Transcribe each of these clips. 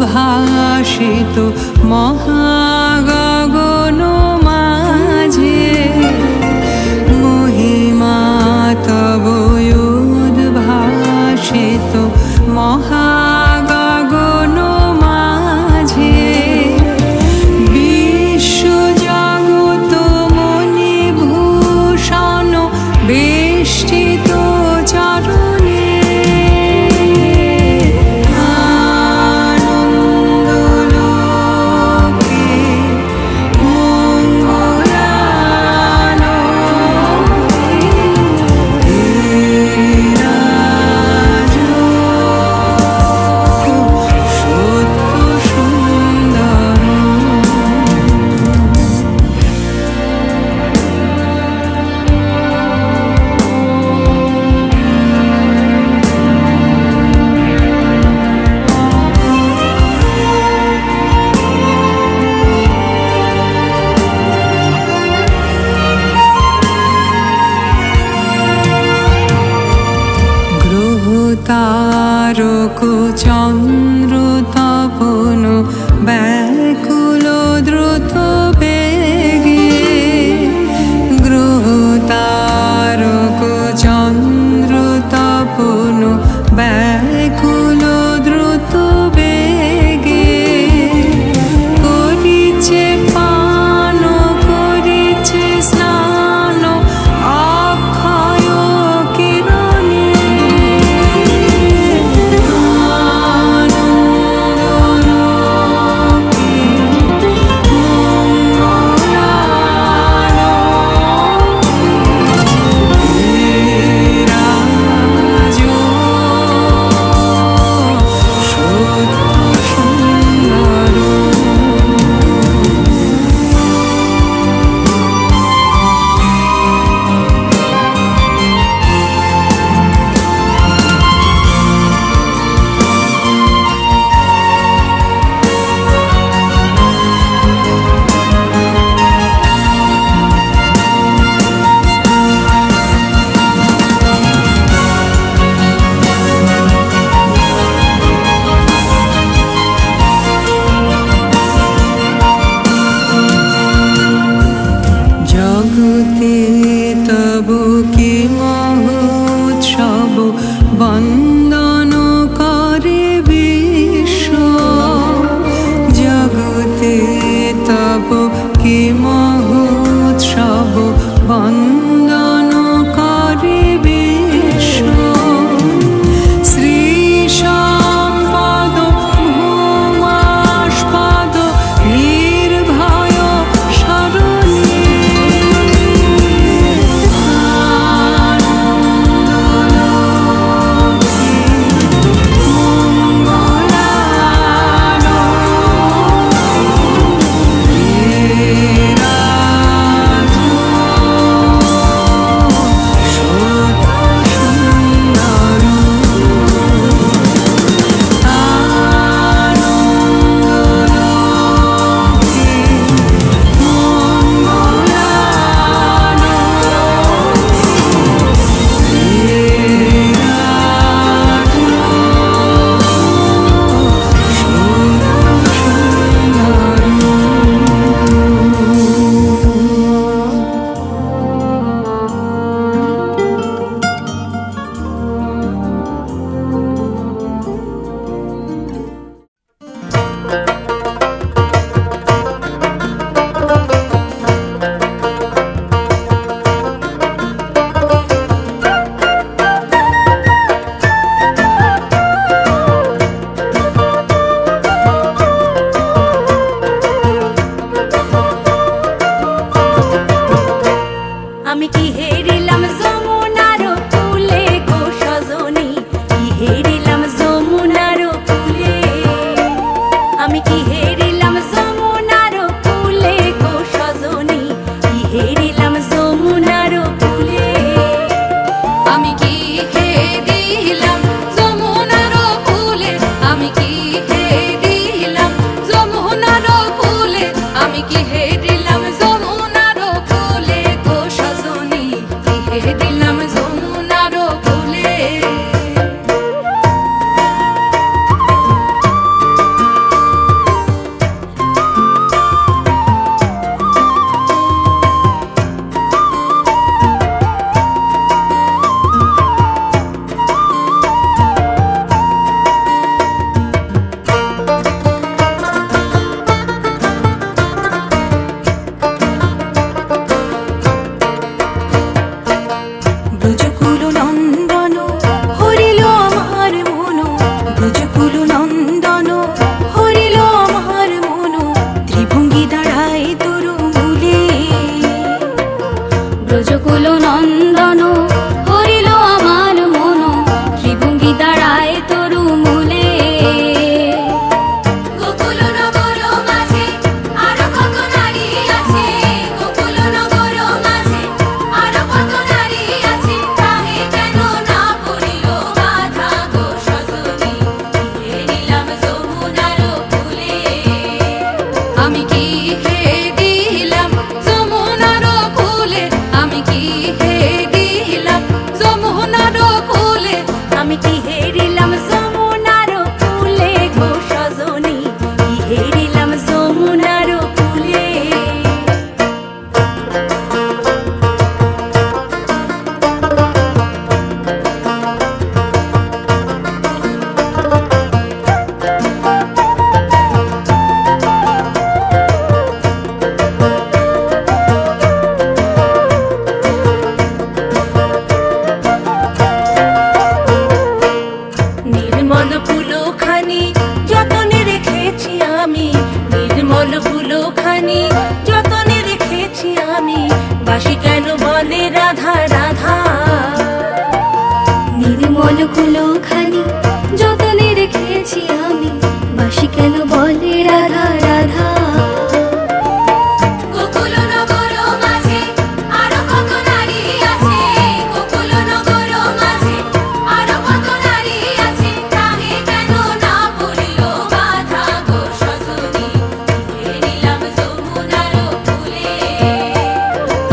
উদ্ভাসিত মহাগগন মাঝে মহিমা তব উদ্ভাসিত মহাগগন মাঝে বিশ্বজগৎ মণিভূষণ বেষ্টিত চরণে তারক চন্দ্র তপন ব্যাকুল দ্রুত বেগে গ্রহ তারক চন্দ্র তপন ব্যাকুল দ্রুত বেগে করিছে পান করিছে স্নান অক্ষয় কিরণে আনন্দ বাঁশি কেন বলে রাধা রাধা। নির্মল কুলো খানি যতনে রেখেছি আমি, বাঁশি কেন বলে রাধা রাধা। গোকুল নগর মাঝে আরো কত নারী আছে, গোকুল নগর মাঝে আরো কত নারী আছে, তাহে কেন না পড়িল বাধা গো সজনী, হেরিলাম যমুনার কূলে।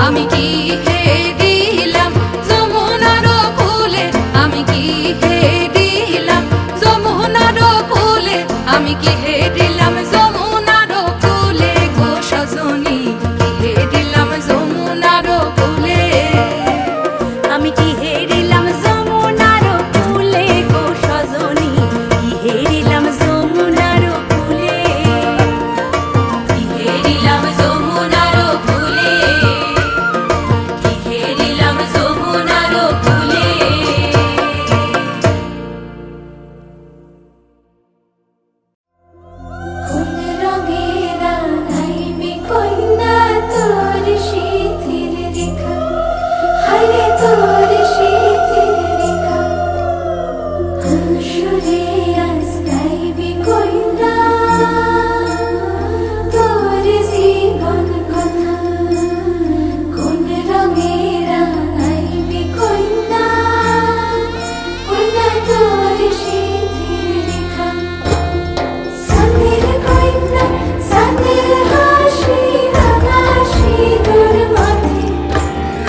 আমি কি হে দিলাম যমুনার কূলে, আমি কি হে দিলাম যমুনার কূলে, আমি কি হে দিলাম যমুনার কূলে গো সজনী, কি হে দিলাম যমুনার কূলে। আমি কি হে দিলাম যমুনার কূলে গো সজনী, কি হে দিলাম যমুনার কূলে, কি হে দিলাম যমুনার কূলে, কি হে দিলাম যমুনার কূলে। কোন রঙের আনাইবি কইনা তোর শীতের রেখা, হায়রে তোর শীতের রেখা। সুরে আজ গাইবি কইনা তোর জীবন কথা। কোন রঙের আনাইবি কইনা, কইনা তোর শীতের রেখা। সানের কইনা সানের হাসি রাঙা সিঁদুর মাথে,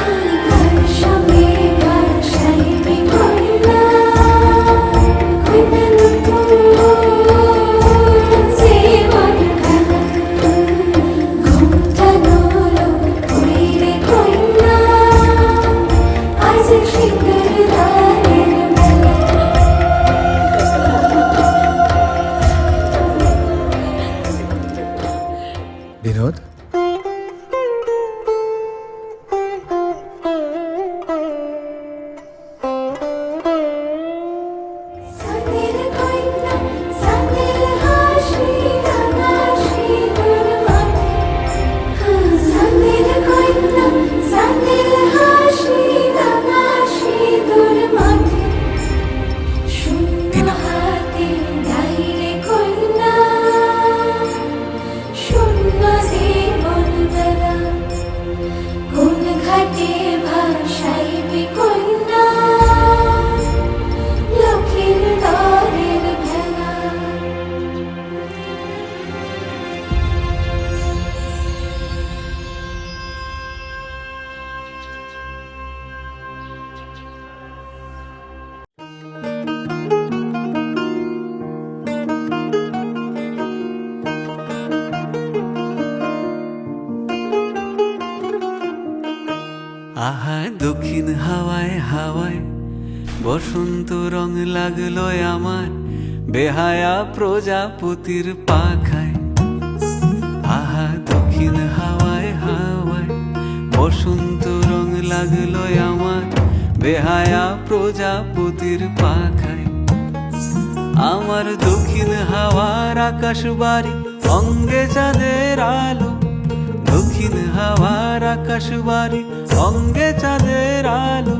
কার সঙ্গে ভাসাইবি কইনা, কইনা নতুন জীবন খেলা। ঘুমটা নলো কইরে কইনা, আজ সিঁদুর দানের মেলা। বিনোদ, সানের কইনা সানের হাসি রাঙা সিঁদুর মাথে, সানের কইনা সানের হাসি রাঙা সিঁদুর মাথে। শূন্য হাতে গাইরে কইনা, শূন্য জীবন বেলা। কোন ঘাটে ভাসাইবি কইনা, লক্ষ্মীর দ্বারের ভেলা। আহা দক্ষিণ হাওয়ায় হাওয়ায় বসন্ত রং লাগলো আমার, বেহায়া প্রজাপতির পাখায়। আহা দক্ষিণ হাওয়ায় হাওয়ায় বসন্ত রং লাগলো আমার, বেহায়া প্রজাপতির পাখায়। আমার দক্ষিণ হাওয়ার আকাশ বাড়ি অঙ্গে চাঁদের আলো, দক্ষিণ হাওয়ার আকাশ বাড়ি অঙ্গে চাঁদের আলো।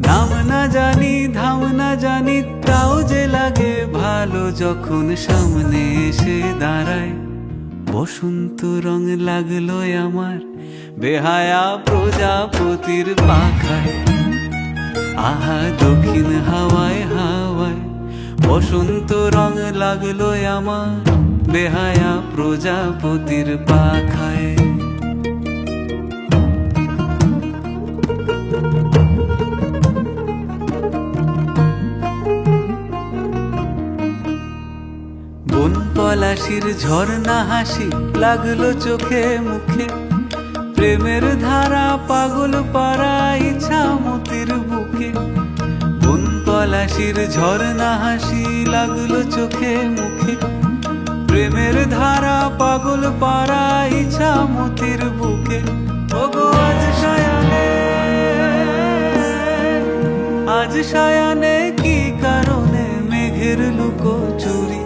নাম না জানি ধাম না জানি তাও যে লাগে ভালো, যখন সামনে এসে দাঁড়ায় বসন্ত রং লাগলো আমার, বেহায়া প্রজাপতির পাখায়। আহা দক্ষিণ হাওয়ায় হাওয়ায় বসন্ত রং লাগলো আমার, বেহায়া প্রজাপতির পাখায়। বন পলাশির ঝর্ণা হাসি লাগলো চোখে মুখে, প্রেমের ধারা পাগল পারা ইচ্ছা মতির বুকে। বন পলাশির ঝর্ণা হাসি লাগলো চোখে মুখে, প্রেমের ধারা পাগল পারা ইচ্ছা মতির বুকে। ওগো আজ সায়ানে, আজ সায়ানে কি কারণে মেঘের লুকো চুরি,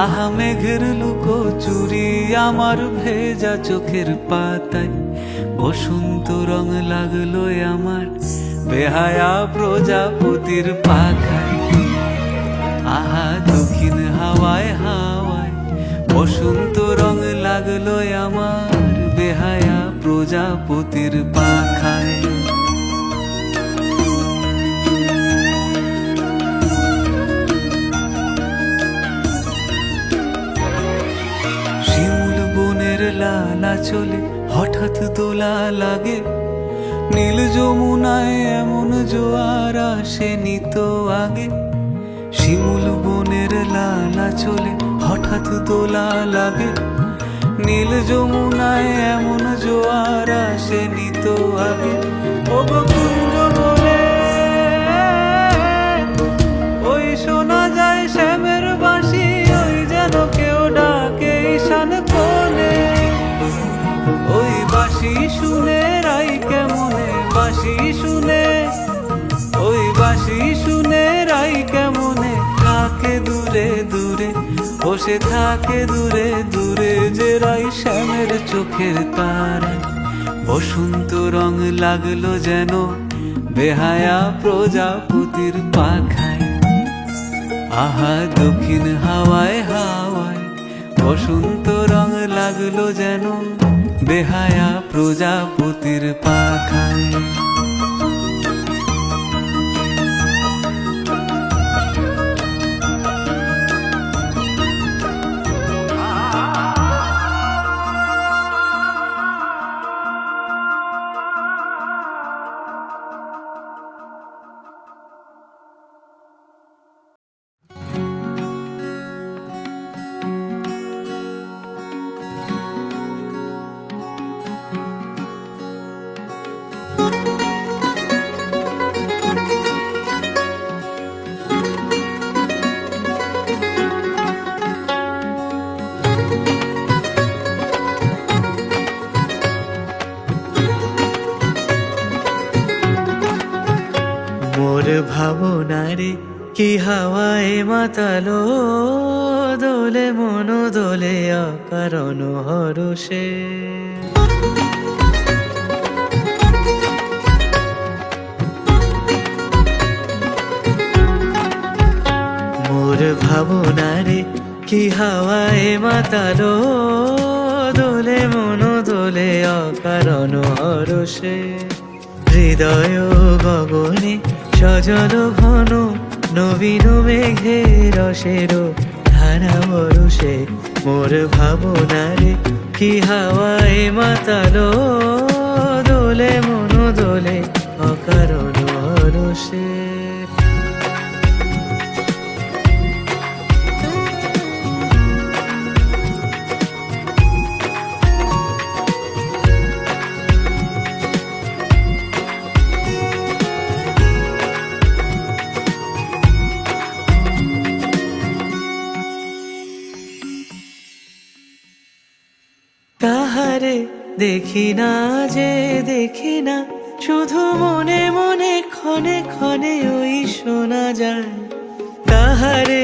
আহা মেঘের লুকো চুরি আমার ভেজা চোখের পাতায় বসন্ত রং লাগলো আমার বেহায়া প্রজাপতির পাখায়। আহা দক্ষিণ হাওয়ায় হাওয়ায় বসন্ত রং লাগলো আমার বেহায়া প্রজাপতির পাখায়। শিমুল বনের লালা চলে হঠাৎ দোলা লাগে, নীল যমুনায় এমন জোয়ার আসেনি তো আগে। শিমুল বনের লালা চলে হঠাৎ দোলা লাগে, নীল যমুনায় এমন জোয়ার আসেনি তো আগে। ও গো কুঞ্জ বলে ওই শোনা যায় শ্যামের বাঁশি, ওই যেন কেউ ডাকে ঈশান কোণে। ওই বাঁশি শুনে রাই কেমনে, বাঁশি শুনে, ওই বাঁশি শুনে রাই কেমনে থাকে দূরে দূরে। ও সে থাকে দূরে দূরে যে রাই শ্যামের চোখের তারা। বসন্ত রং লাগলো যেন বেহায়া প্রজাপতির পাখায়। আহা দক্ষিণ হাওয়ায় হাওয়ায় বসন্ত রং লাগলো যেন বেহায়া প্রজাপতির পাখায়। মোর ভাবনারে কি হাওয়ায় মাতালো, দোলে মন দোলে অকারণ হরষে। মোর ভাবনারে কি হাওয়ায় মাতালো, দোলে মন দোলে অকারণ হরষে। হৃদয় গগনে সজল ঘন নবীন মেঘে রসের ধারা বরষে। মোর ভাবনারে কি হাওয়ায় মাতালো, দোলে মন দোলে অকারণ হরষে। কাহারে দেখি না যে দেখি না, শুধু মনে মনে ক্ষণে ক্ষণে ওই শোনা যায়। কাহারে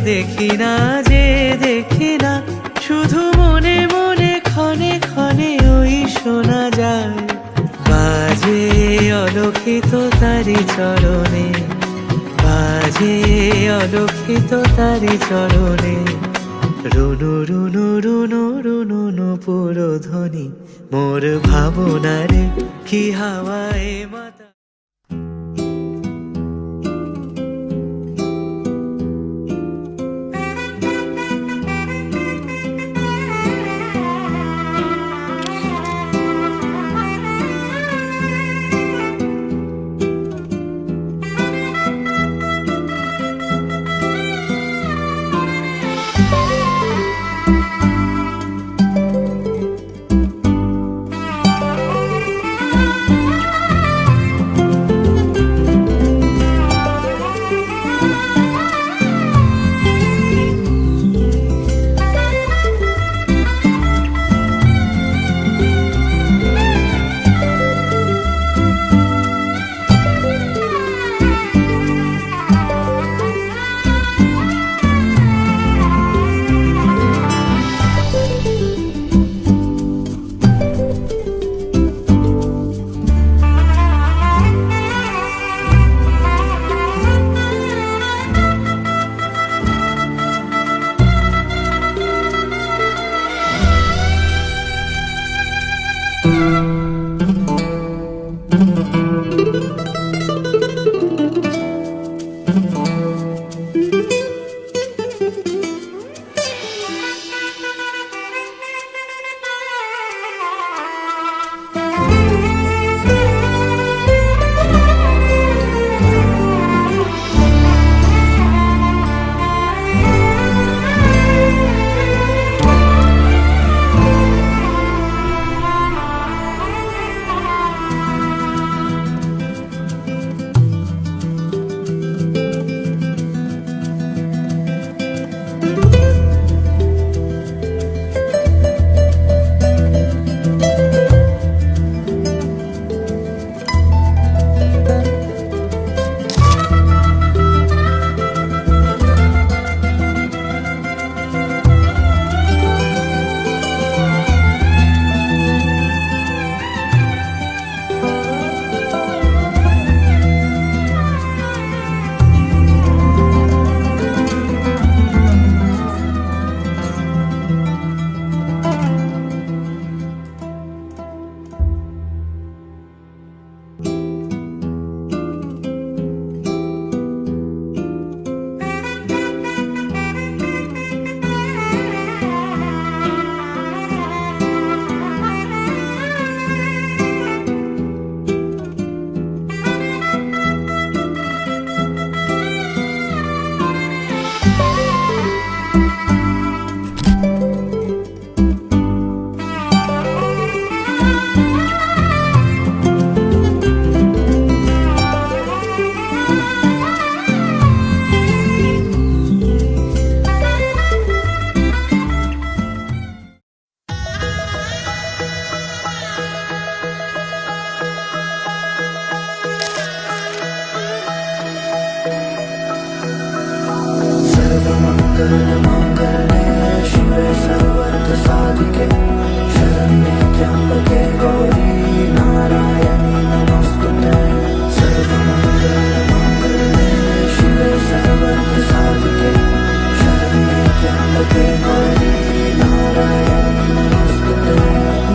দেখি না যে দেখি না, শুধু মনে মনে ক্ষণে ক্ষণে ওই শোনা যায়। বাজে অলক্ষিত তারি চরণে, বাজে অলক্ষিত তারি চরণে। রুনু রুনু রুনু রুনু নুপুর ধ্বনি, মোর ভাবনারে কি হাওয়ায় মাতা।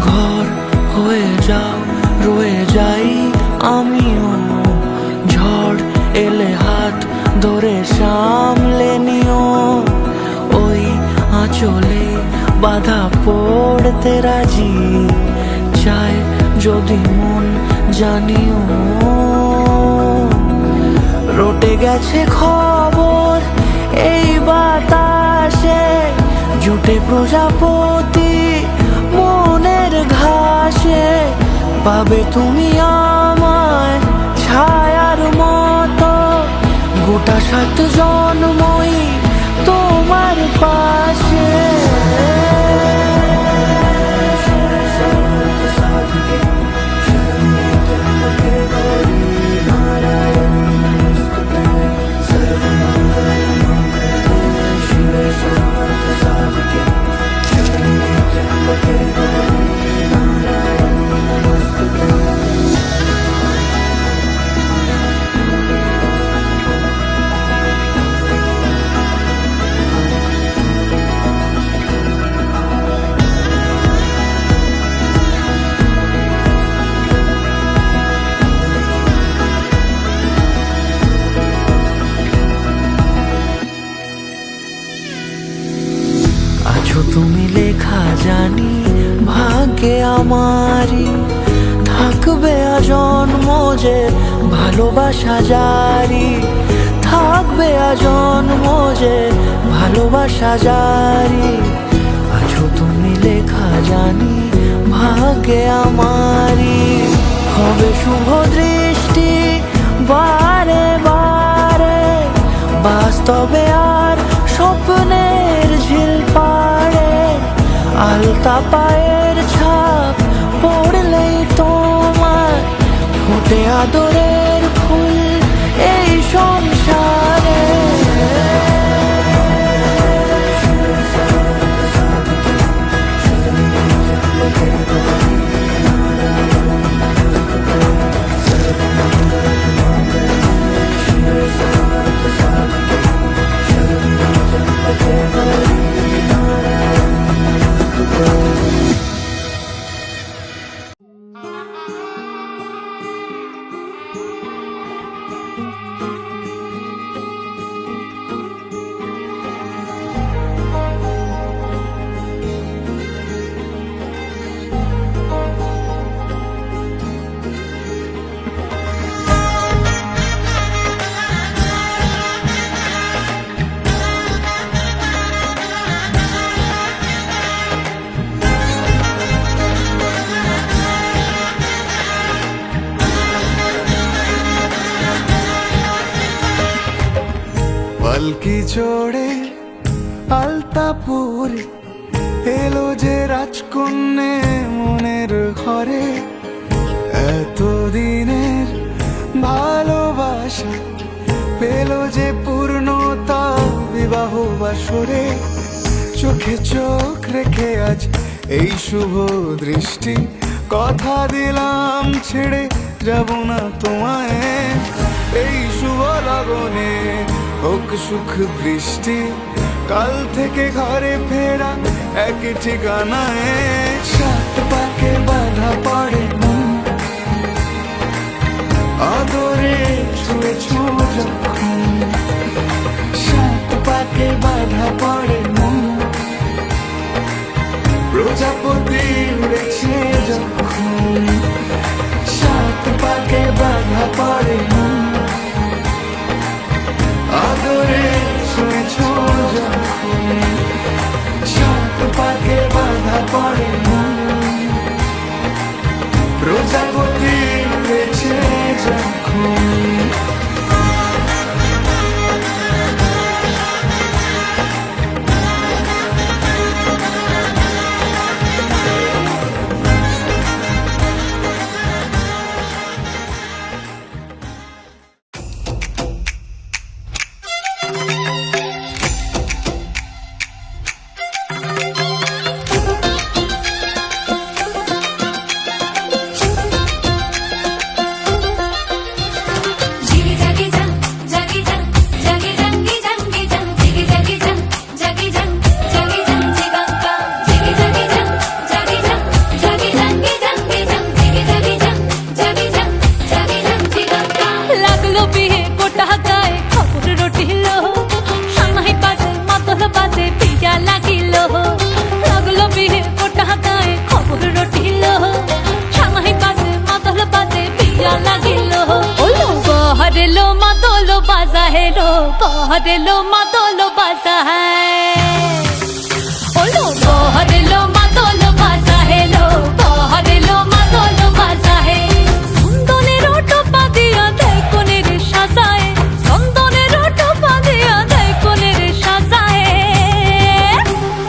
ঘর হয়ে যাও, রয়ে যাই আমিও, ঝড় এলে হাত ধরে সামলে নিও, ওই আঁচলে বাধা পড়তে রাজি, চায় যদি মন জানিও। রটে গেছে খবর এই বাতাসে, জুটে প্রজাপতি মনের ঘাসে, পাবে তুমি আমায় ছায়ার মতো, গোটা 7 জন্মই তোমার পাশে। আছো তুমি লেখা জানি ভাগ্যে আমারই, থাকবে আজন্ম যে ভালোবাসা জারি, থাকবে আজন্ম যে ভালোবাসা জারি। আছো তুমি লেখা জানি ভাগ্যে আমারই, হবে শুভ দৃষ্টি বারে বারে, বাস্তবে আর স্বপ্নের ঝিল পাড়ে, আলতা পায়ের ছাপ পড়লেই তোমার ফোটে আদরের ফুল এই সংসারে। পালকি চড়ে আলতা পরে এলো যে রাজকন্যে মনের ঘরে, এতদিনের ভালোবাসা পেল যে পূর্ণতা বিবাহ বাসরে। চোখে চোখ রেখে আজ এই শুভ দৃষ্টি, কথা দিলাম ছেড়ে যাব না তোমায়, এই শুভ লগনে হোক সুখ বৃষ্টি, কাল থেকে ঘরে ফেরা এক ঠিকানায়। 7 পাকে বাধা পড়ে মন, আদরে ছুঁয়েছ যখন, 7 পাকে বাধা পড়ে মন, প্রজাপতি উড়েছে যখন, 7 পাকে বাধা পড়ে মন, আদরে ছুঁয়েছ যখন, 7 পাকে বাধা পড়ে মন, প্রজাপতি উড়েছে যখন। बहुत लो मातोलो बासा है ओ लो बहुत लो मातोलो बासा है लो बहुत लो मातोलो बासा है सुंदने रोटो पादिया दे कोने रे शासाए सुंदने रोटो पादिया दे कोने रे शासाए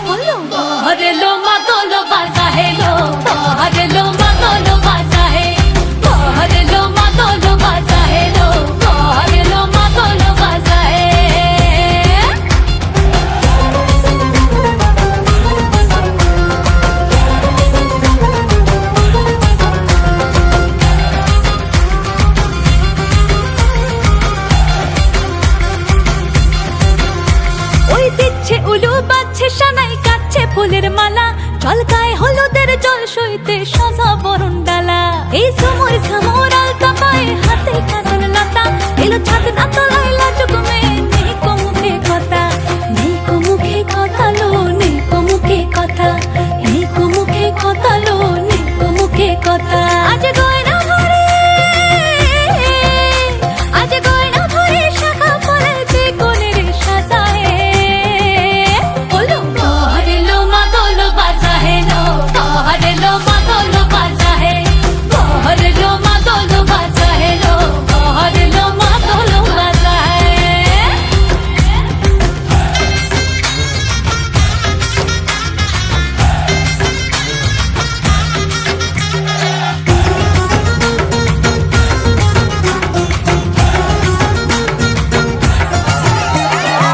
ओ लो बहुत लो मातोलो बासा है लो बहुत लो मातोलो बासा है बहुत लो मातोलो बासा है लो बहुत लो मातोलो बासा है ওই দিচ্ছে উলু বাজছে সানাই কাচ্ছে ফুলের মালা চলকায় হলুদের জল সইতে সাজা বরণ ডালা এই সময় সমর আলতা পায়ে হাতে কাজল লতা এলো ছাদ না তলায় লাজুক মেয়ে নেই মুখে কথা নেই মুখে কথা লো নেই মুখে কথা নেই মুখে কথা লো নেই মুখে কথা আজ গয়না ভরে আজ গয়না ভরে শাখা ফলেতে কোনের সাজায় বলো বহরে লো মাদলো বাজা হে লো বহরে লো মাদলো বাজা হে বহরে লো মাদলো বাজা হে লো বহরে লো মাদলো বাজা হে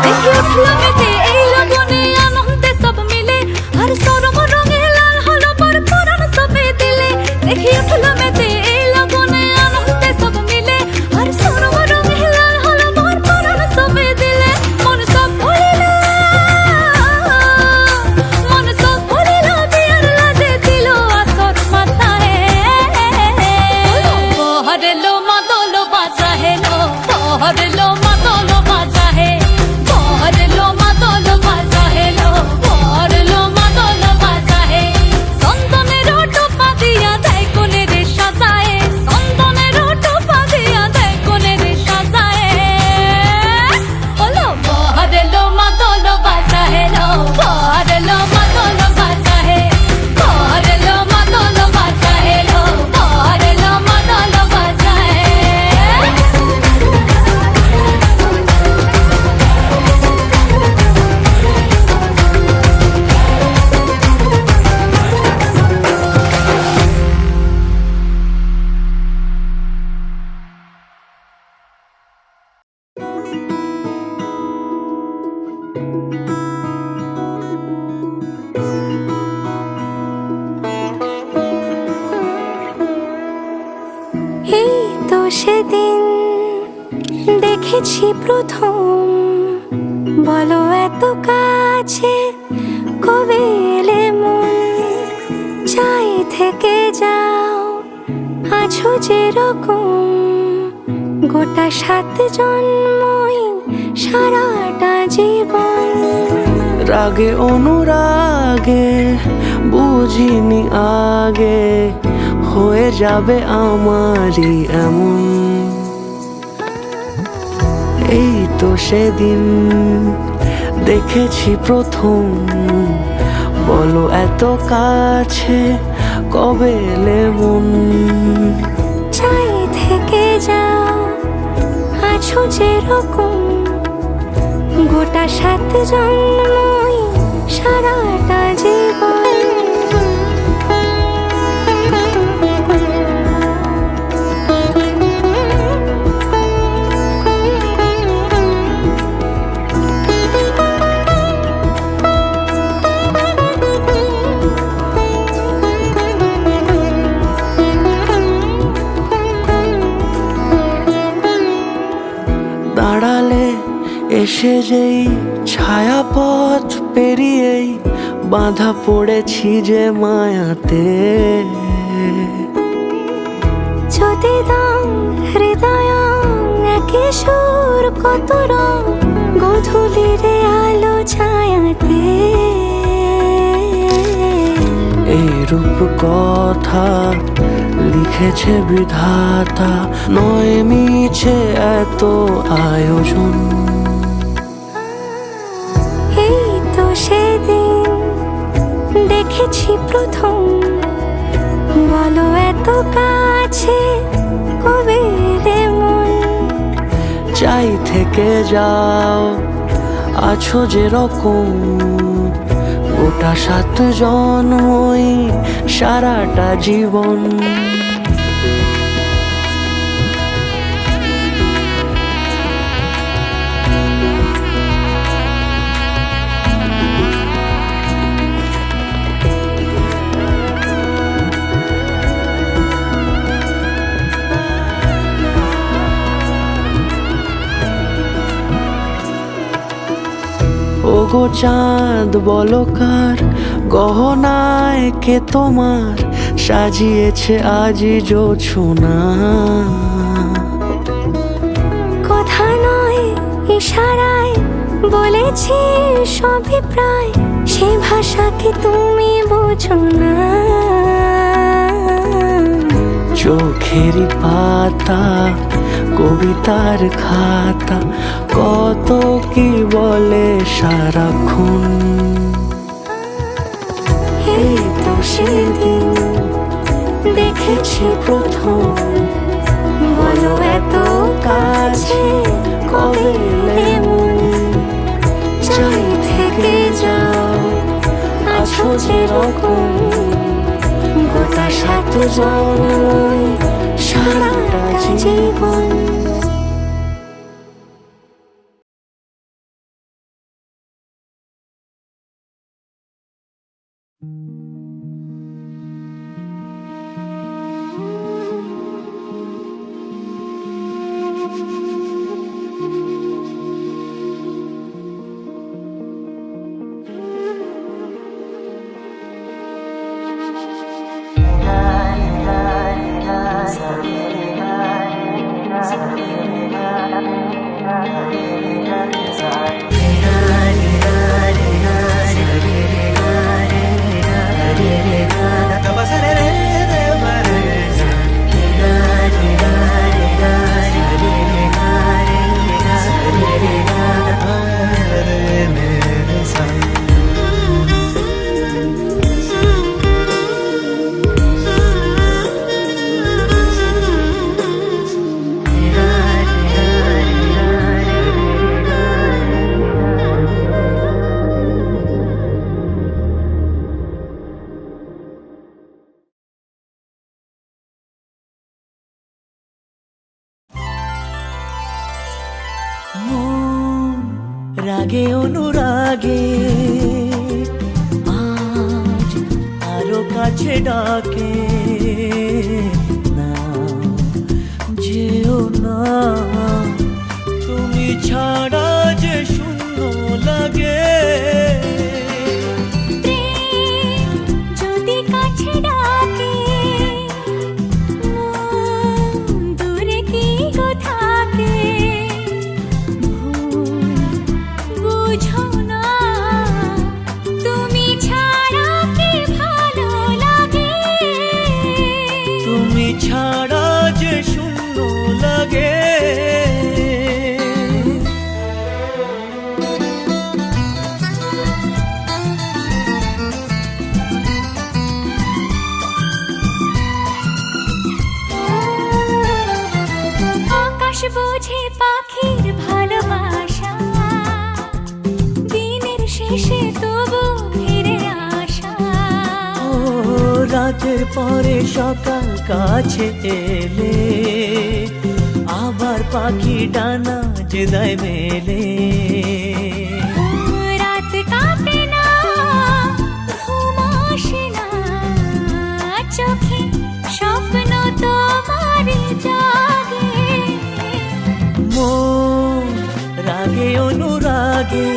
দেখি উঠলো মেতে এই লগনে আনন্দে সব মিলে আর সরম রঙে লাল হলো পর পরাণ সবে দিলে দেখি উঠলো মেতে এই লগনে আনন্দে সব মিলে আর সরম রঙে লাল হলো পর পরাণ সবে দিলে মন সব ভুলিল বিয়ার লাজে দিল আসর মাথায় বহরে লো মাদলো বাজা হে লো বহরে লো মাদলো বাজা হে বহরে লো মাদলো বাজা হে লো বহরে লো মাদলো বাজা হে সন্তনে রোটো পাদিয়া দেয় কোনে রে সাজায় সন্তনে রোটো পাদিয়া দেয় কোনে রে সাজায় ওলো বহরে লো মাদলো বাজা হে লো বহরে লো মাদলো বাজা হে বহরে লো মাদলো বাজা হে লো বহরে লো মাদলো বাজা হে এই তো সেদিন দেখেছি প্রথম বলো এত কাছে কবে এলে মন চাই থেকে যাও আছো যেরকম গোটা 7 জন্মই সারাটা জীবন রাগে অনুরাগে বুঝিনি আগে হয়ে যাবে আমারই এমন এই তো সেদিন দেখেছি প্রথম বলো এত কাছে কবে এলে মন চাই থেকে যাও আছো যেরকম গোটা 7 জন্মই সারাটা জীবন দাঁড়ালে এসে যেই ছায়াপথ পেরিয়েই বাঁধা পড়েছি যে মায়াতে যদি দাও হৃদয় একে সুর কত রং গধূলির আলো ছায়াতে এই রূপ কথা লিখেছে বিধাতা নয় মিছে এত আয়োজন দেখেছি প্রথম, বলো এত কাছে কবে এলে মন। চাই থেকে যাও, আছো যেরকম, গোটা 7 জন্মই সারাটা জীবন। ওগো চাঁদ বলো কার গহনায় কে তোমার সাজিয়েছে আজি জোছনা। কথা নয় ইশারায় বলেছি সবই প্রায়, সে ভাষা কি তুমি বোঝো না। চোখেরই পাতা কবিতার খাতা, কত কি বলে সারাক্ষণ। এই তো সেদিন দেখেছি প্রথম, বলো এত কাছে কবে এলে মন। চাই থেকে যাও, আছো যেরকম, গোটা 7 জন্মই সারাটা জীবন। রাগে অনুরাগে আজ আরো কাছে ডাকে, না যেও না তুমি ছাড়া যে শূন্য লাগে। যদি কাছে ডাকে মন দূরে কি গো থাকে, বুঝো না তুমি ছাড়া কি ভালো লাগে। তুমি ছাড়া যে শূন্য লাগে। আকাশ বোঝে পাখির ভালোবাসা, দিনের শেষে তবু ফিরে আসা। ও রাতের পরে সকাল কাছে এলে, আবার পাখি ডানা যে দেয় মেলে। রাত কাটে না, ঘুম আসে না, চোখে স্বপ্ন তোমার জাগে। মন রাগে অনুরাগে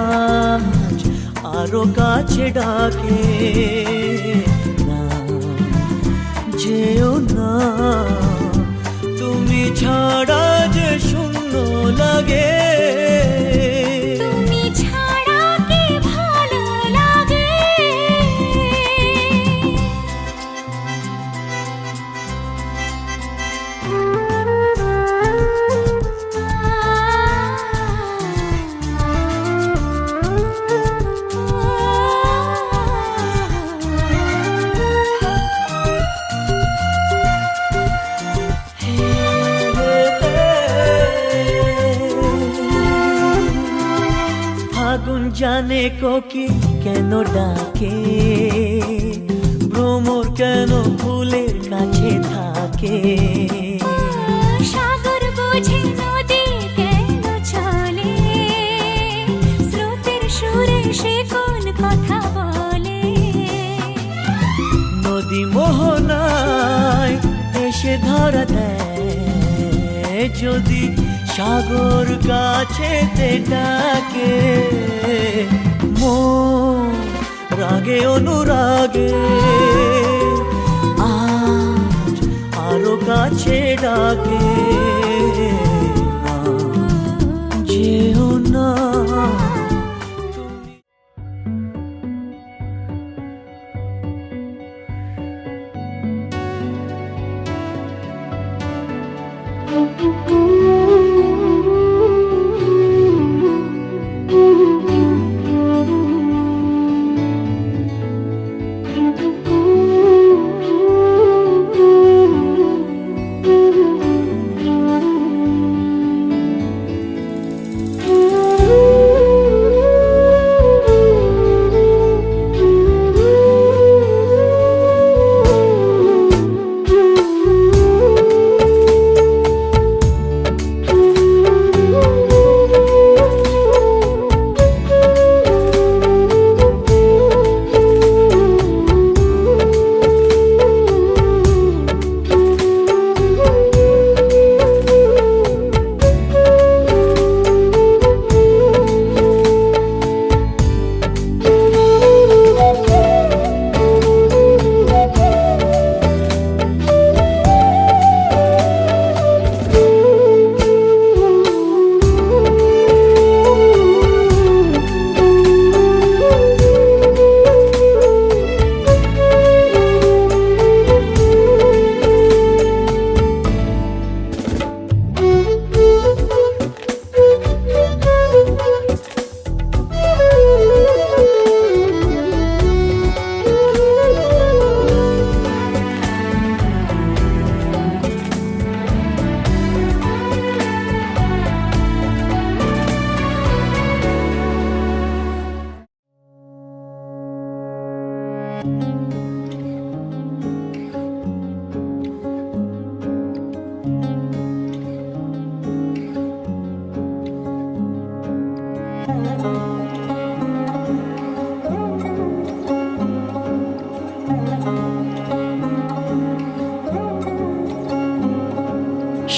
আজ আরো কাছে ডাকে, না যেও না তুমি ছাড়া যে শূন্য লাগে। তুমি ছাড়া কি ভালো লাগে। আগুন জানে কোকিল কেন ডাকে, ভ্রমর কেন ফুলের কাছে থাকে। সাগর বোঝে নদী কেন চলে, স্রোতের সুরে সে কোন কথা বলে। নদী মোহনায় এসে ধরা দেয়, যদি সাগর কাছেতে ডাকে। মন রাগে অনুরাগে আজ আরো কাছে ডাকে। যেও না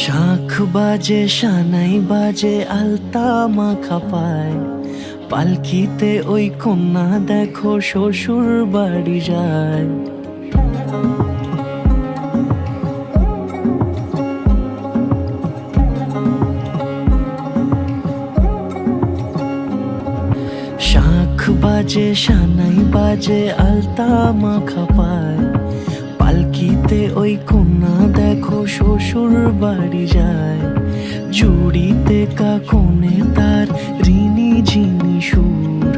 শাঁখ বাজে সানাই বাজে আলতা মাখা পায়, পালকিতে ওই কন্যা দেখো শ্বশুর বাড়ি যায়। শাঁখ বাজে সানাই বাজে আলতা মাখা পায়, পালকিতে ওই কন্যা দেখো শ্বশুর বাড়ি যায়। জুড়িতে কাকনে তার ঋণী ঝিনি সুর,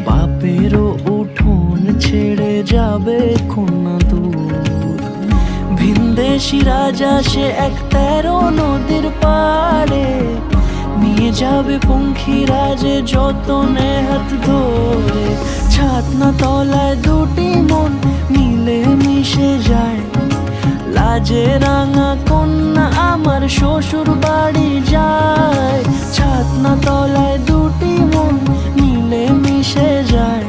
বাপেরও উঠোন ছেড়ে যাবে কন্যা দূর। ভিনদেশি রাজা সে এক 13 নদীর পাড়ে, নিয়ে যাবে পঙ্খী রাজে যতনে হাত ধরে। ছাতনা তলায় দুটি মন মিলে মিশে যায়, লাজে রাঙা কন্যা আমার শ্বশুর বাড়ি যায়। ছাতনা তলায় দুটি মন মিলে মিশে যায়,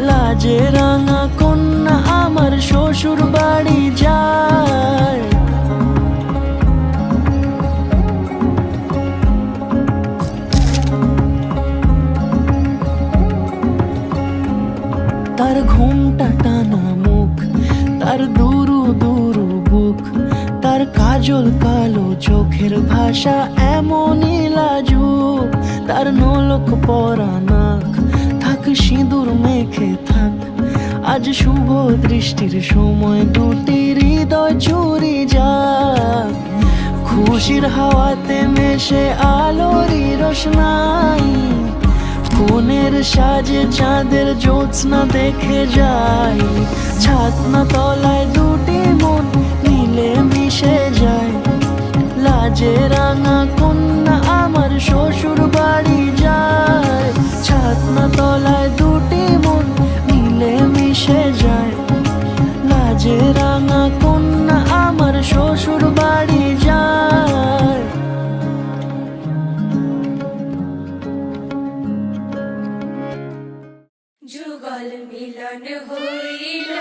লাজে রাঙা কন্যা আমার শ্বশুর বাড়ি যায়। তার ঘুমটা টানা মুখ, তার দুরু দুরু বুক, তার কাজল কালো চোখের ভাষা এমনই লাজুক। তার নলক পরা নাক, থাক সিঁদুর মেখে থাক। আজ শুভ দৃষ্টির সময় দুটি হৃদয় চুরি যাক। খুশির হাওয়াতে মেশে আলোরই রোশনাই, কোণের সাজে চাঁদের জ্যোৎস্না দেখে যাই। ছাতনা তলায় দুটি মন মিলে মিশে যায়, লাজে রাঙা কন্যা আমার শ্বশুর বাড়ি যায়। যুগল মিলন হইল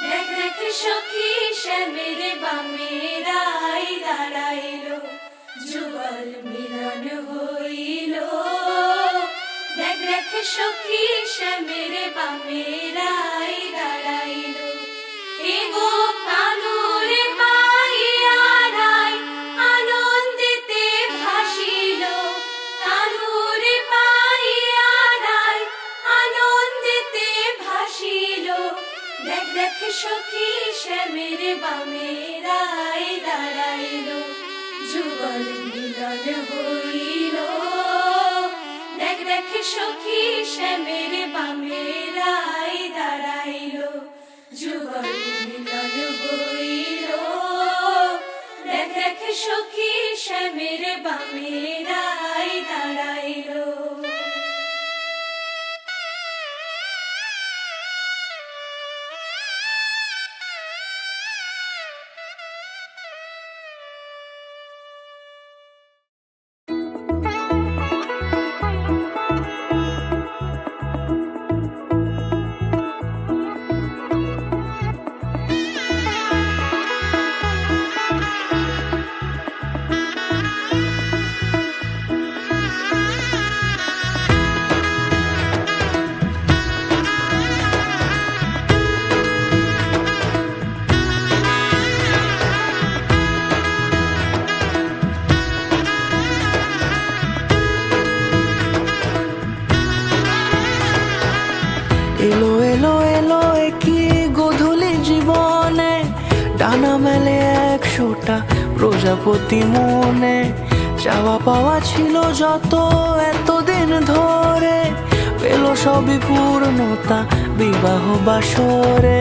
দেখ দেখ সখী শ্যামের বামে রাই দাঁড়াইল যুগল মিলন হইল দেখ দেখ সখী শ্যামের বামে রাই দাঁড়াইল এগো কানুরে পাইয়া রাই আনন্দিতে ভাসিল কানুরে পাইয়া রাই আনন্দিতে ভাসিল দেখ দেখ সখী শ্যামের বামে রাই দাঁড়াইল যুগল মিলন হইল দেখ দেখ সখী শ্যামের বামে রাই দাঁড়াইল যুগল মিলন হইল দেখ দেখ সখী শ্যামের বামে রাই দাঁড়াইল এলো এলো এলো কি গোধূলি জীবনে ডানা মেলে 100টা প্রজাপতি মনে চাওয়া পাওয়া ছিল যত এতদিন ধরে পেল সবই পূর্ণতা বিবাহ বাসরে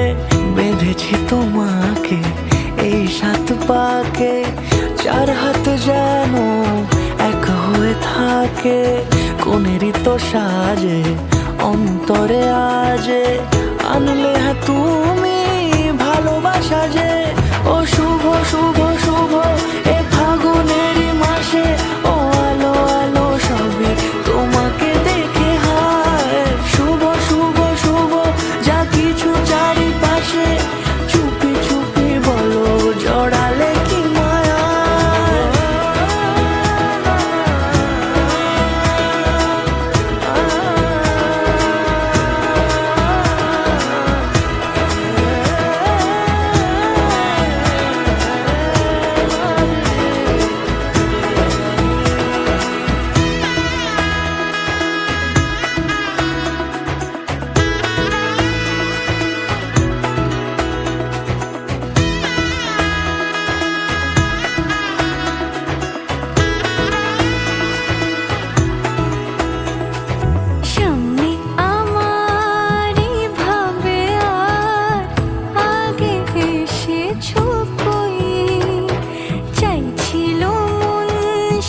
বেঁধেছি তোমাকে এই 7 পাকে 4 হাত যেন এক হয়ে থাকে কোনেরই তো সাজে অন্তরে আজে আনলে হ্যাঁ তুমি ভালোবাসা যে ও শুভ শুভ শুভ এ ফাগুনেরই মাসে ও আলো আলো সবে তোমাকে দেখে হায় শুভ শুভ শুভ যা কিছু চারিপাশে চুপি চুপি বলো জড়ালে কি মায়া সামনে আমার ভাবে আর আগে এসেছো কই চাইছিল মন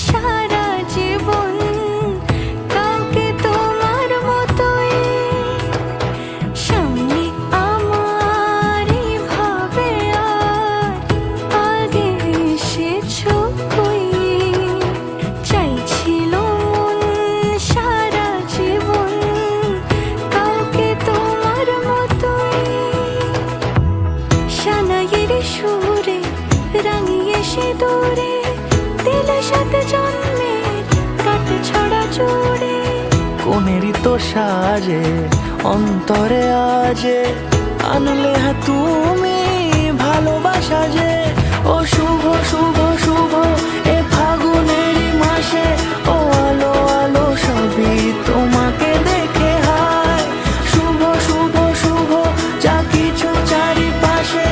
সারা জীবন কাউকে তোমার মতোই সামনে আমার ভাবে আর আগে এসেছো কই চাইছিল মন সারা জীবন কাউকে তোমার মতোই সানাইয়ের সুরে রাঙিয়ে সে দূরে দিলে 7 জন্মের কাট ছড়া জুড়ে কোনেরই তো সাজে অন্তরে আজে আনলে হ্যাঁ তুমি ভালোবাসা যে ও শুভ শুভ শুভ এ ফাগুনেরই মাসে ও আলো আলো সবই তোমাকে দেখে হায় শুভ শুভ শুভ যা কিছু চারিপাশে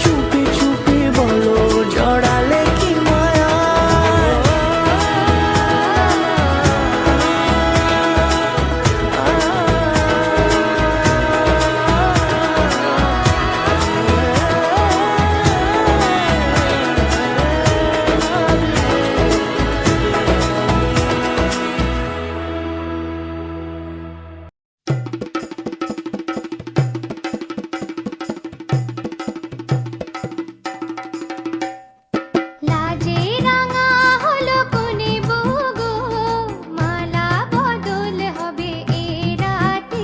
চুপি চুপি বলো জড়ালে কি মায়া রাতে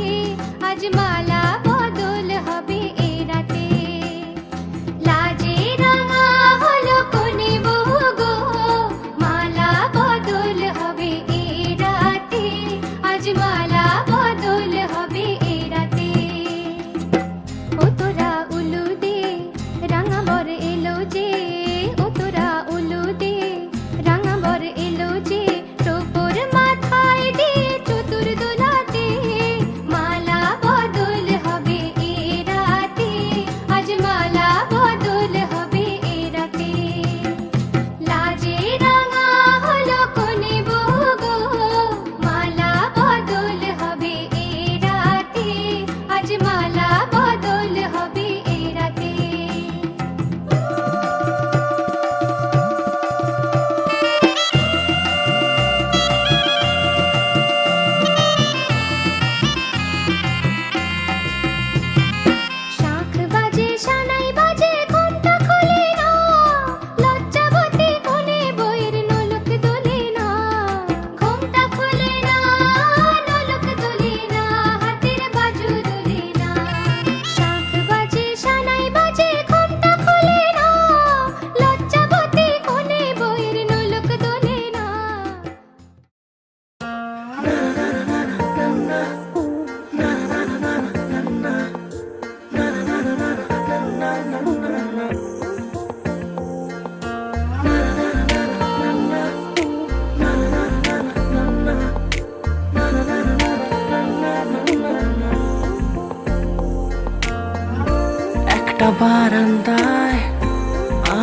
একটা বারান্দায়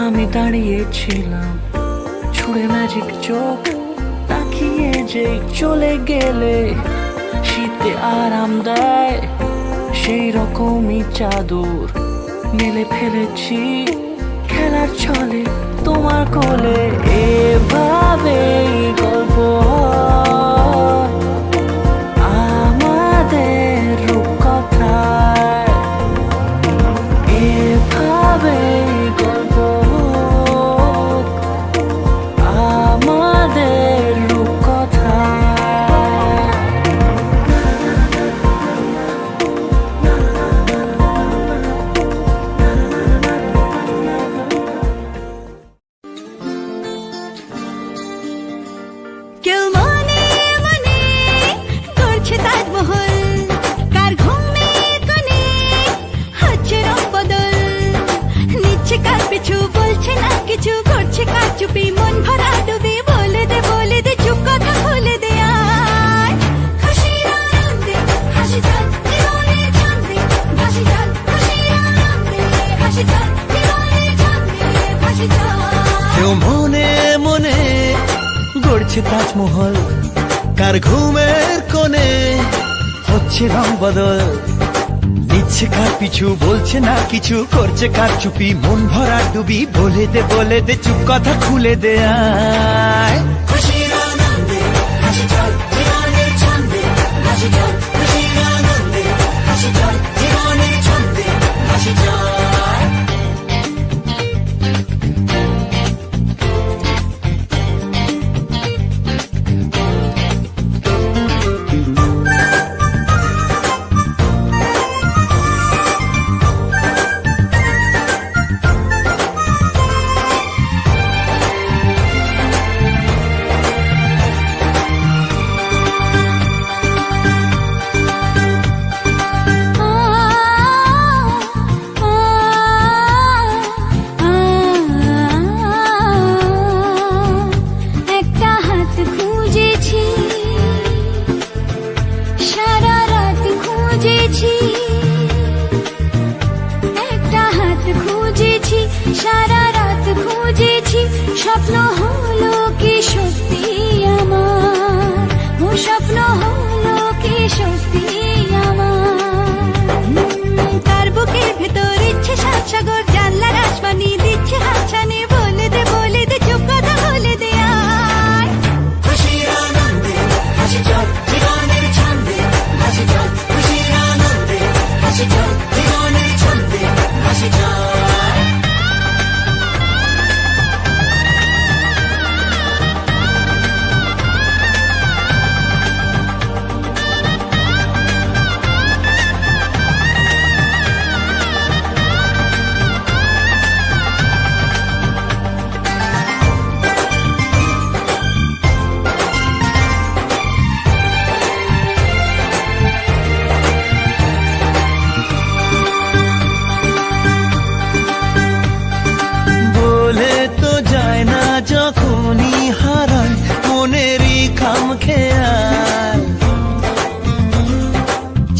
আমি দাঁড়িয়েছিলাম, ছুঁড়ে ম্যাজিক চোখ তাকিয়ে যে চলে গেলে শীতে আরাম দেয় সেই রকমই চাদর মেলে ফেলেছি খেলার ছলে তোমার কোলে। এভাবে গল্প হয় আমাদের রূপকথায়, এভাবে গল্প হোক আমাদের রূপকথায়। কেউ মনে মনে করছে তাজমহল, কার ঘুমে কোণে হচ্ছে রং বদল, নিচ্ছে কার পিছু বলছে না কিছু, করছে কার চুপি মন ভরা ডুবে, বলে দে চুপ কথা খুলে দে আয়। খুশির আনন্দে হাসি চল জীবনের ছন্দে ভাসি চল, খুশির আনন্দে হাসি চল জীবনের ছন্দে ভাসি চল। কেউ মনে মনে গড়ছে তাজমহল, কার ঘুমের কোণে হচ্ছে রং বদল, নিচ্ছে কার পিছু বলছে না কিছু, করছে কার চুপি মন ভরা ডুবি, বলে দে চুপ কথা খুলে দে আয়। খুশির আনন্দে হাসি চল জীবনের ছন্দে ভাসি চল, খুশির আনন্দে হাসি চল জীবনের ছন্দে ভাসি চল। একটা হাত খুঁজেছি, সারা রাত খুঁজেছি, একটা হাত খুঁজেছি, সারা রাত খুঁজেছি, স্বপ্ন হলো কি সত্যি আমার, ও স্বপ্ন হলো কি সত্যি আমার। তার বুকের ভেতর ইচ্ছে সাত সাগর, জানলার আসমানি দিচ্ছে হাতছানি, বলে দে চুপ কথা বলে দে আয়। খুশির আনন্দে হাসি চল জীবনের ছন্দে ভাসি চল, খুশির আনন্দে হাসি চল জীবনের ছন্দে ভাসি চল। বলে তো যায় না যখনই হারায় মনেরই খাম খেয়াল,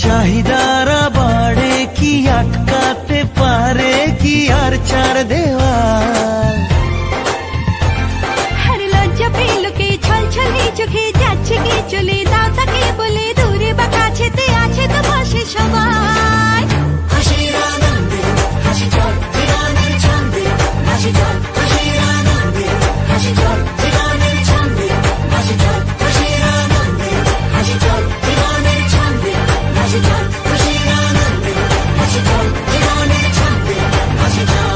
চাহিদারা বাড়ে কি আটকাতে পারে কি আর চার দেওয়াল। আর লজ্জা পেল কে ছলছলে চোখে যাচ্ছে কে চলে, দাও তাকে বলে দূরে বা কাছেতে আছে তো পাশে সবাই। খুশির আনন্দে হাসি চল জীবনের ছন্দে ভাসি চল, খুশির আনন্দে হাসি চল জীবনের ছন্দে ভাসি চল, খুশির আনন্দে হাসি চল জীবনের ছন্দে ভাসি চল, খুশির আনন্দে হাসি চল জীবনের ছন্দে ভাসি চল।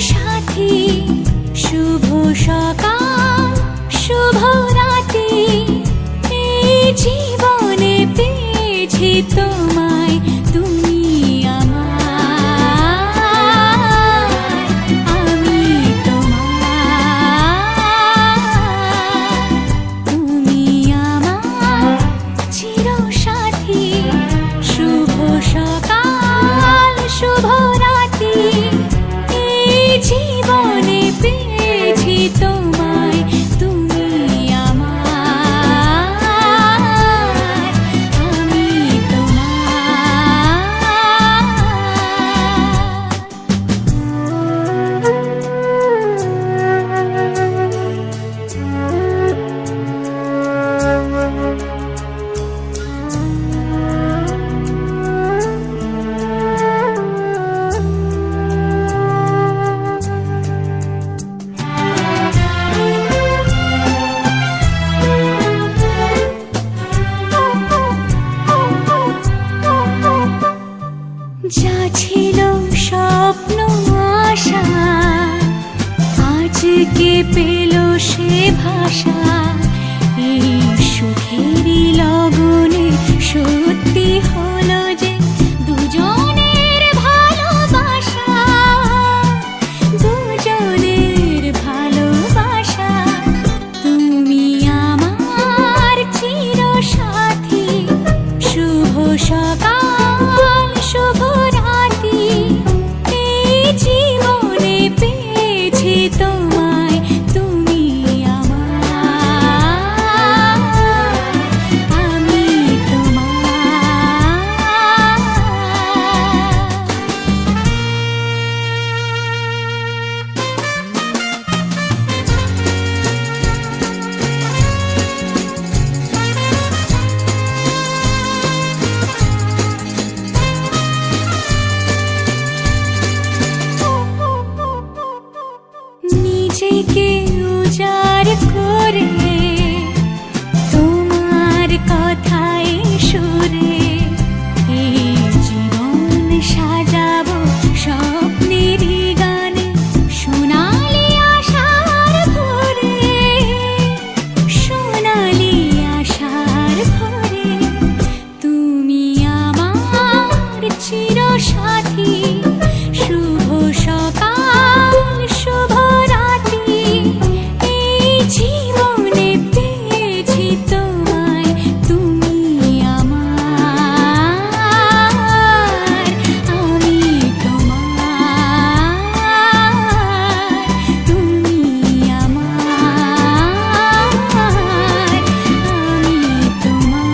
সাথী, শুভ সকাল শুভ রাত্রি। জীবনে পেয়েছি তোমায়, তুমি আমার, আমি তোমার, তুমি আমার চিরসাথী। শুভ সকাল শুভ রাতি, এই জীবনে পেয়েছি তোমায়, তুমি আমার, আমি যা ছিল স্বপ্ন আশা, আজকে পেল সে ভাষা। এই সুখেরই লগনে সত্যি হলো যে দুজনের ভালোবাসা, দুজনের ভালোবাসা। তুমি আমার চিরসাথী, শুভ সকাল শুভ রাতি, এই জীবনে পেয়েছি তোমায়, তুমি আমার, আমি নিজেকে উজাড় করে তোমার কথায় সুরে, এই জীবন সাজাবো স্বপ্নেরই গানে, সোনালি আশার ভোরে, সোনালি আশার ভোরে। তুমি আমার চিরসাথী, শুভ সকাল শুভ রাতি, এই জীবনে পেয়েছি তোমায়, তুমি আমার, আমি তোমার, তুমি আমার, আমি তোমার।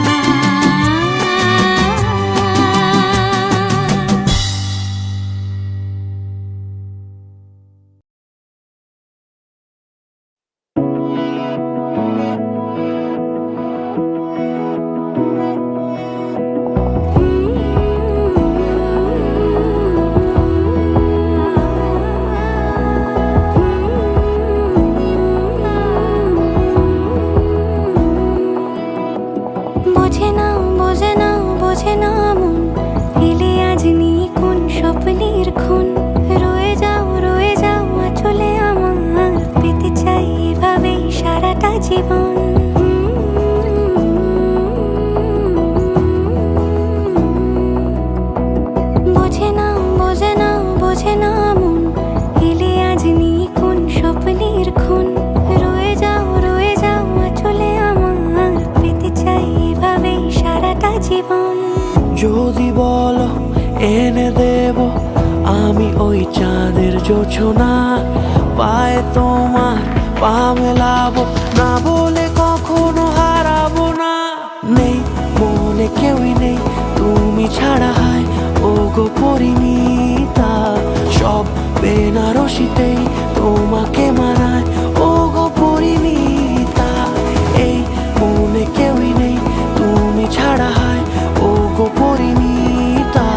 বোঝে না বোঝে না বোঝে না মন, এলে আজ নিয়ে কোন স্বপ্নের খুন। রয়ে যাও চলে আমার, পেতে চাই এভাবেই সারাটা জীবন। বোঝে না বোঝে না বোঝে না মন, এলে আজ নিয়ে কোন স্বপ্নের খুন। রয়ে যাও চলে আমার, পেতে চাই এভাবেই সারাটা জীবন। যদি বলো এনে দেব আমি ওই চাঁদের জোছনা, পায়ে তোমার পা মেলাবো, না বলে কখনো হারাবো না। নেই মনে কেউই নেই তুমি ছাড়া, হায় ও গো পরিণীতা। সব বেনারসিতেই তোমাকে মানায়, ও গো পরিণীতা। এই মনে কেউই নেই তুমি ছাড়া, হায় ও গো পরিণীতা।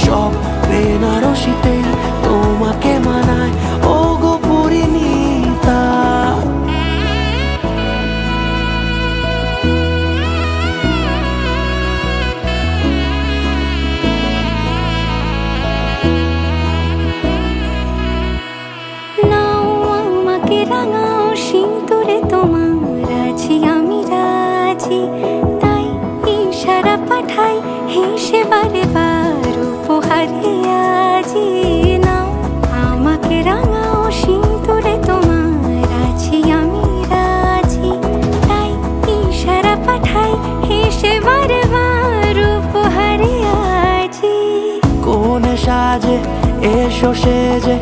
সব বেনারসিতেই তোমাকে মানায়, ও গো পরিণীতা। নাও আমাকে রাঙাও সিঁদুরে তোমার, আছি আমি রাজি, তাই বারবার উপহারে আজি নাও আমাকে রাঙাও সিঁদুরে তোমার আছি আমি রাজি তাই ইশারা পাঠাই হেসে বারবার উপহারে আজি কোনে সাজে এসো সেজে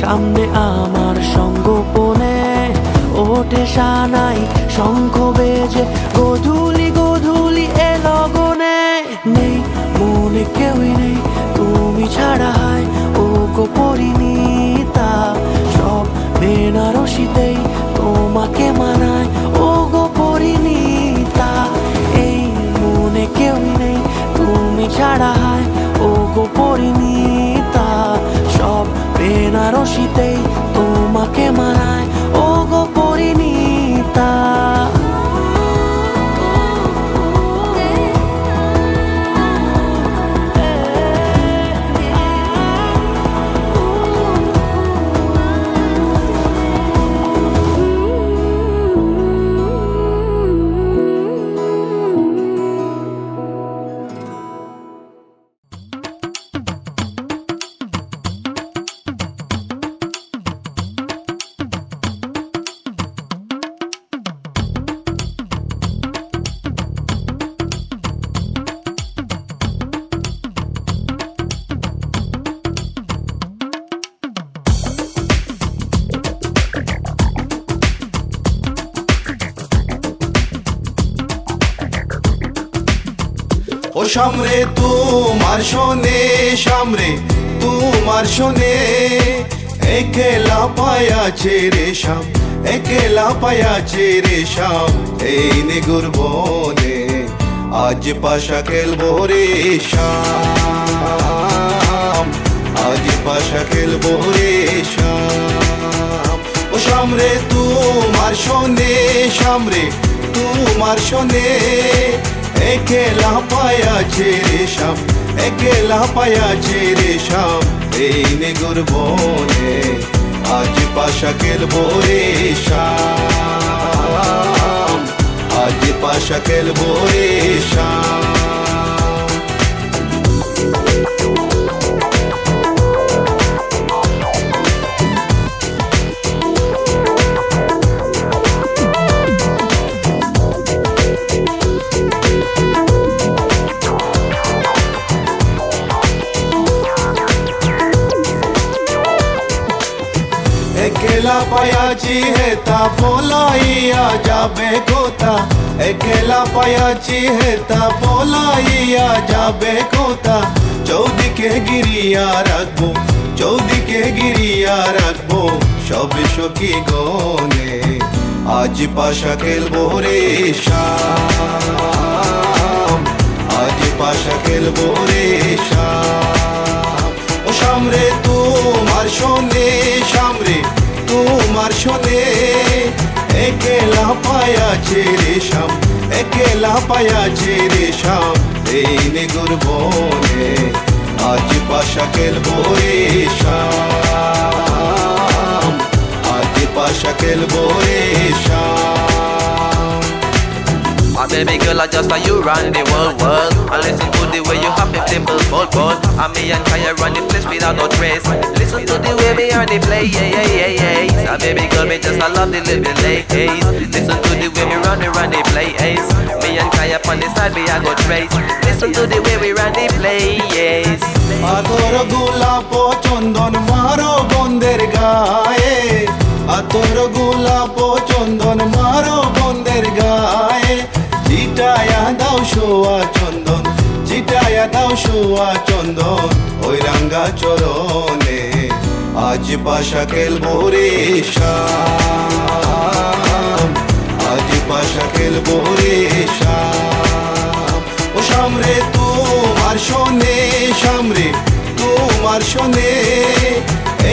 সামনে আমার সঙ্গোপনে ওঠে সানাই শঙ্খ বেজে গধূলি গধূলি এ লগনে নেই মনে কেউই নেই তুমি ছাড়া হয় ও গো পরিণীতা সব বেনারসিতেই তোমাকে মানায় ও গো পরিণীতা এই মনে কেউই নেই তুমি ছাড়া হয় ও গো পরিণীতা সব বেনারসিতেই তোমাকে মানায় ও গো পরিণীতা ও সামরে তোমার শোনে সামরে তোমার শোনে একেলা পায়াছে রে শাম একেলা পায়াছে রে শাম এই নিগুর বনে আজ পাশা খেলবো রে শাম আজ পাশা খেলবো রে শাম ও সামরে তোমার শোনে সামরে তোমার শোনে একেলা পায়াছে রে শাম একেলা পায়াছে রে শাম এই নিগুর বনে আজ পাশা খেলবো রে শাম আজ পাশা খেলবো রে শাম একেলা পায়াছি হেতা পলাইয়া যাবে কোথা একেলা পায়াছি হেতা পলাইয়া যাবে কোথা চৌদিকে গিরিয়া রাখবো চৌদিকে গিরিয়া রাখবো সবে সখী গনে আজ পাশা খেলবো রে শাম আজ পাশা খেলবো রে শাম ও সামরে তোমার শোনে সামরে তোমার শোনে একেলা পায়াছে রে শাম একেলা পায়াছে রে শাম এই নিগুর বনে আজ পাশা খেলবো রে শাম আজ পাশা খেলবো রে শাম My baby girl, I just saw you run the world. I listen to the way you hop it, dimple, bold. And me and Kaya run the place without no trace. Listen to the way me and they play, yeah. My baby girl, me just I love the living late. Listen to the way me run the play, ace. Me and Kaya on the side, me I go trace. Listen to the way we run the play, yes. আতর গোলাপ চন্দন মারো বন্দের গায়ে আতর গোলাপ চন্দন মারো বন্দের গায়ে চিটায়া দাও শোয়া চন্দন চিটায়া দাও শোয়া চন্দন ওই রাঙ্গা চরণে আজ পাশা খেলবো রে শাম আজ পাশা খেলবো রে শাম ও সামরে তোমার শোনে সামরে তোমার শোনে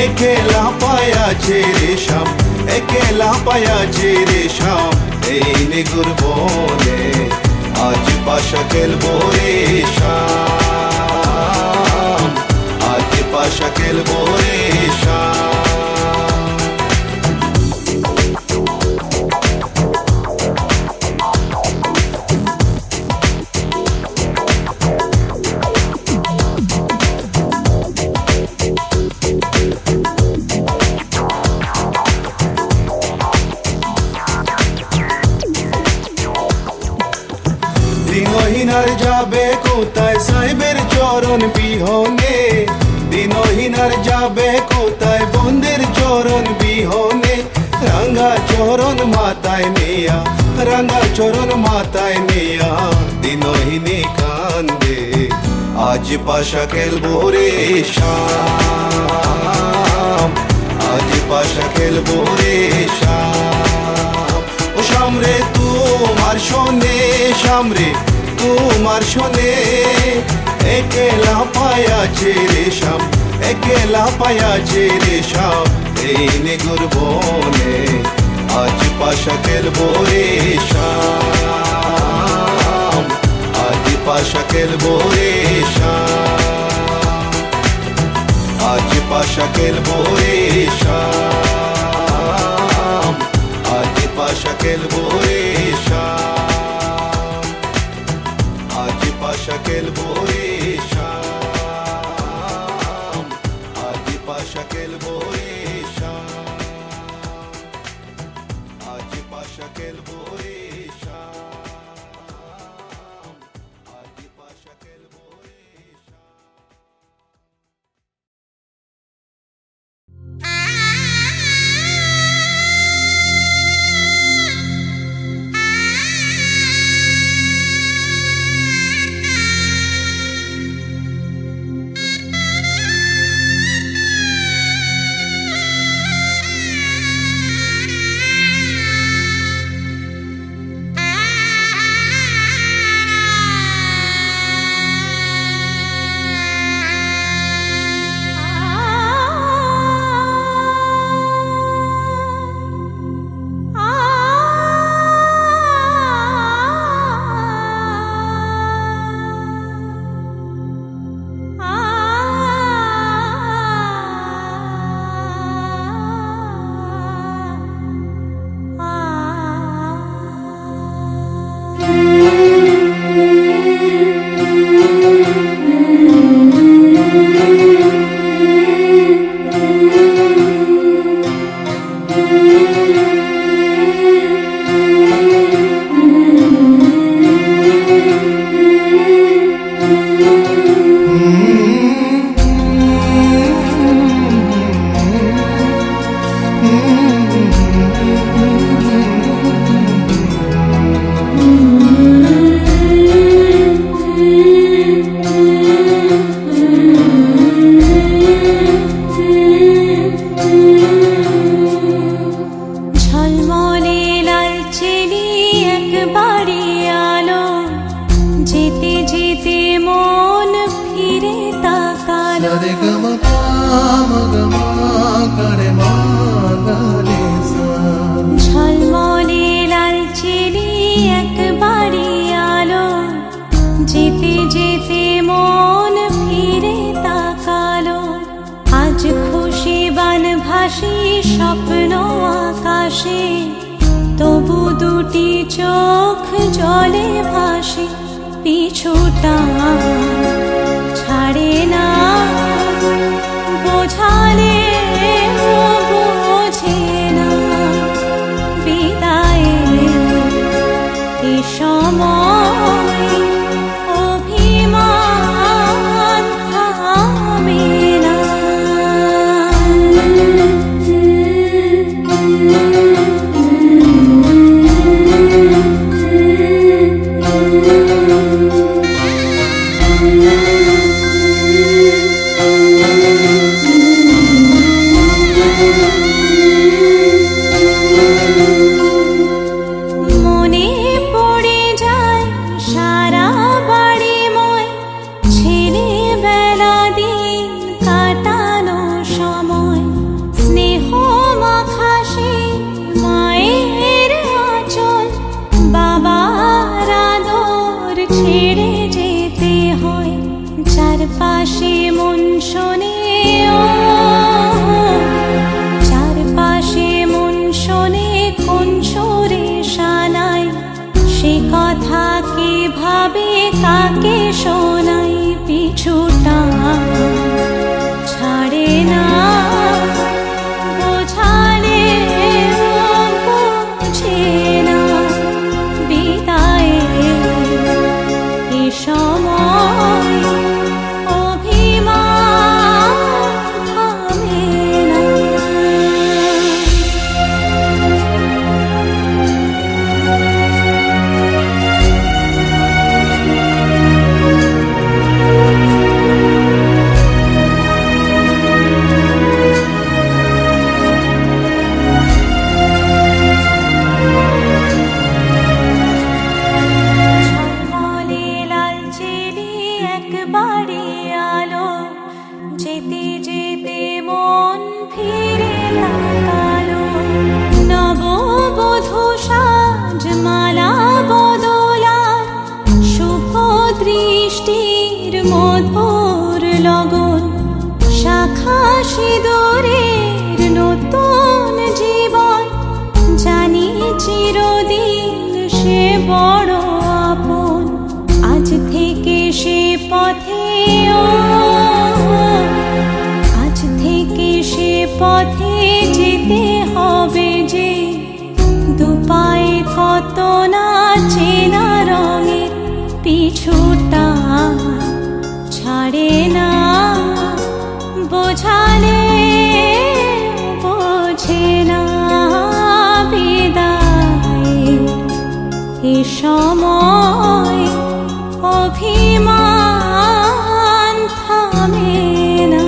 একেলা পায়াছে রে শাম একেলা পায়াছে রে শাম এই নিগুর বনে আজ পাশা খেলবো রে শাম আজ পাশা খেলবো রে শাম কোথায় সাহেবের চরণ বিহনে, দিনহীন আর যাবে কোথায় বন্দের চরণ বিহনে। রাঙ্গা চরণ মাথায় নিয়া, রাঙ্গা চরণ মাথায় নিয়া, দিনহীনে কান্দে। আজ পাশা খেলবো রে শাম, আজ পাশা খেলবো রে শাম। ও শাম রে তোমার শোনে, শাম রে তোমার শোনে, একেলা পায়াছে রে শাম, একেলা পায়াছে রে শাম, এই নেগুর বনে। আজ পাশা খেলবো রে শাম, আজ পাশা খেলবো রে শাম, আজ পাশা খেলবো রে শাম, আজ পাশা খেলবো রে শাম, আজ পাশা খেলবো রে শাম, আজ পাশা খেলবো রে শাম, আজ পাশা খেলবো রে শাম, আজ পাশা খেলবো রে শাম। ঝলমলে লাল চিনি একবারই আলো, যেতে যেতে মন ফিরে তাকালো। আজ খুশি বান ভাসি স্বপ্ন আকাশে, তবু দুটি চোখ জলে ভাসে। পিছুটা ছাড়ে না, বোঝালে বোঝে না। বিদায়ের এ সময় অভিমান থামে না। বড় আপন, আজ থেকে সে পথে আজ থেকে সে পথে যেতে হবে যে, দুপায়ে কত না চেনা রঙের পিছুটা ছাড়ে না, বোঝালে বোঝে না বিদায় এ সময় অভিমান থামে না।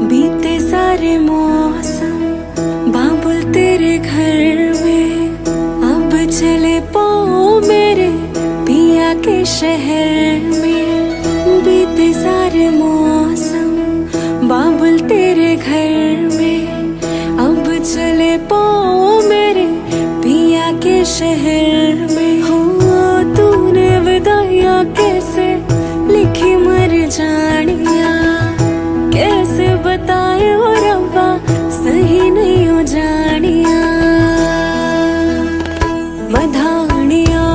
बीते सारे मौसम बाबुल तेरे घर में, अब चले पाओ मेरे पिया के शहर में। बीते सारे मौसम बाबुल तेरे घर में, अब चले पाओ मेरे पिया के शहर में। हो तूने विदाइयाँ कैसे लिखी मर जानिया, कैसे बताए हो रब्बा सही नहीं हो जानिया। मधानिया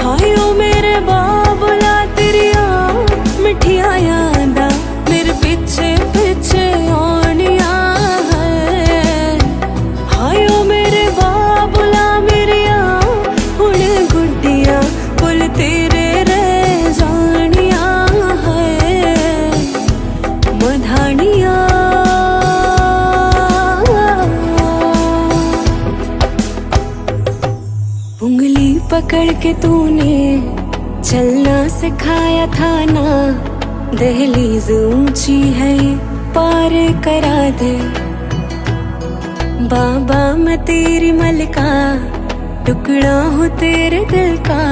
हायो मेरे बाबुला तेरिया मिठिया यादा मेरे पीछे पीछे आनिया है। हायो मेरे बाबुला मेरिया हुण गुड्डिया कुल तेरे रह जानिया है। मधानिया उंगली पकड़ के तूने चलना सिखाया था ना, दहलीज ऊंची है पार करा दे। बाबा मैं तेरी मलका टुकड़ा हूँ तेरे दिल का,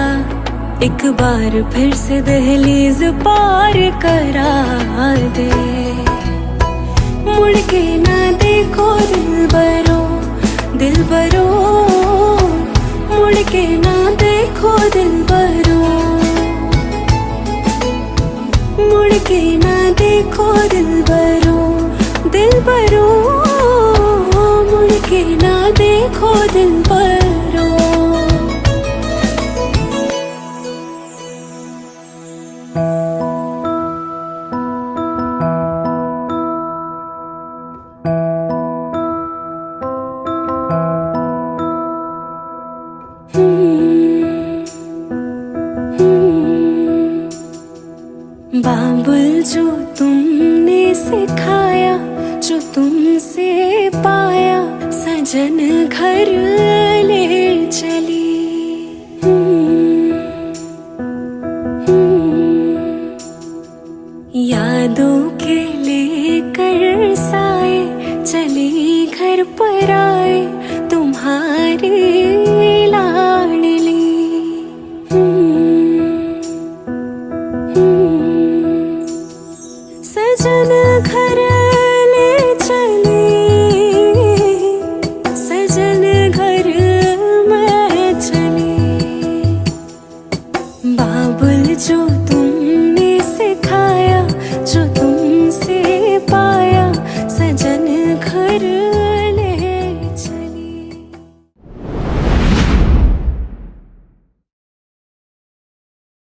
एक बार फिर से दहलीज पार करा दे। मुड़ के ना देखो दिलबरो दिलबरो, मुड़ के ना देखो दिलबरो, मुड़ के ना देखो दिलबरो दिलबरो, मुड़ के ना देखो दिलबरो। बाबुल जो तुमने सिखाया, जो तुमसे पाया, सजन घर ले चली। यादों के लेकर साए चली घर पर।